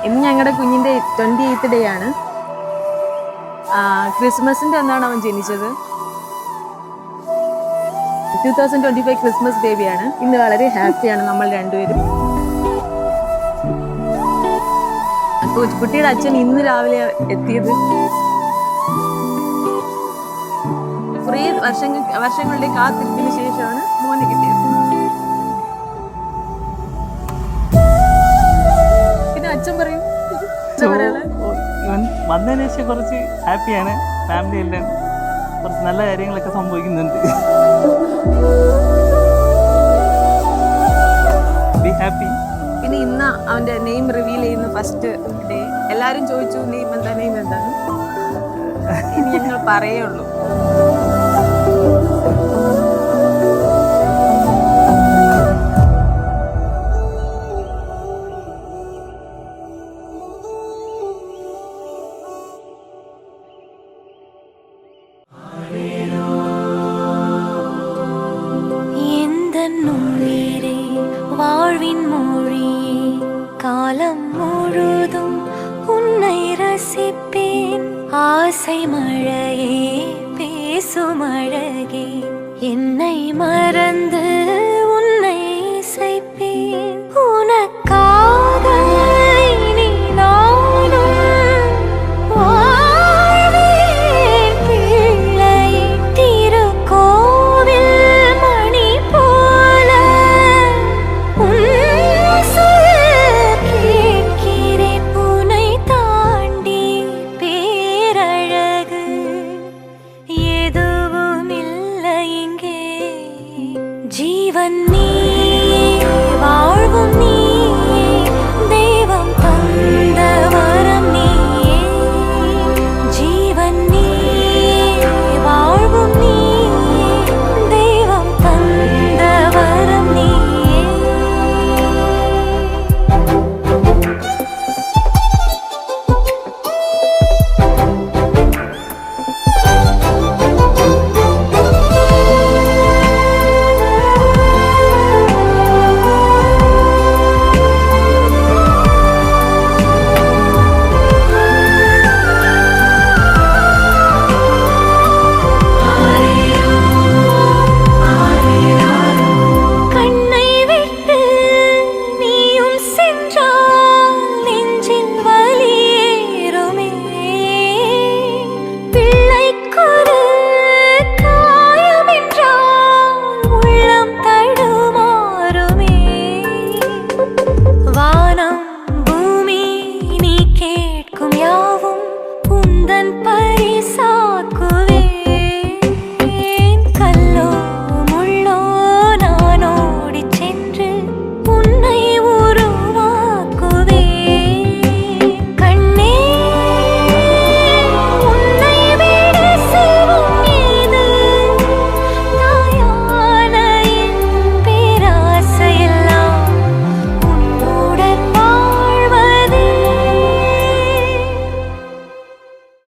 ഇന്ന് ഞങ്ങളുടെ കുഞ്ഞിൻ്റെ 28th ഡേ ആണ്. ക്രിസ്മസിൻ്റെ അന്നാണ് അവൻ ജനിച്ചത്. 2025 ക്രിസ്മസ് ബേബിയാണ്. ഇന്ന് വളരെ ഹാപ്പിയാണ് നമ്മൾ രണ്ടുപേരും. കുട്ടിയുടെ അച്ഛൻ ഇന്ന് രാവിലെ എത്തിയത്. കുറേ വർഷങ്ങളുടെ കാത്തിരിപ്പിന് ശേഷമാണ് മോന് കിട്ടിയത്. പിന്നെ അച്ഛൻ പറയും വന്നതിന് ശേഷം കുറച്ച് ഹാപ്പിയാണ്. ഫാമിലി എല്ലാം കുറച്ച് നല്ല കാര്യങ്ങളൊക്കെ സംഭവിക്കുന്നുണ്ട്. Be happy. പിന്നെ ഇന്ന് അവൻ്റെ നെയിം റിവീൽ ചെയ്യുന്ന ഫസ്റ്റ് ഡേ. എല്ലാവരും ചോദിച്ചു നെയിം എന്താണ്. ഇനി ഞങ്ങൾ പറയുള്ളൂ. வாழ்வின் மொழியே காலம் முழுதும் உன்னை ரசிப்பேன். ஆசை மழையே பேசும் அழகே என்னை மறந்து உன்னை இசைப்பேன். உனக்காக இனி நானும் வாழ்வேன் பிள்ளையே. திருக்கோவில் மணி போல கேட்கிறேன். உன்னை தாண்டி பேரழகு எதுவும் இல்லை இங்கே. ஜீவன் நீ வாழ்வும் நீ தெய்வம் தந்த வரம் நீயே. ஜீவன் நீ வாழ்வும் நீ தெய்வம் தந்த வரம் நீயே. கண்ணை விட்டு நீயும் சென்றால் நெஞ்சில் வலியேறுமே. பிள்ளைக்கொரு காயம் என்றால் உள்ளம் தடுமாறுமே. வானம் பூமி நீ கேட்கும் யாவும் உந்தன்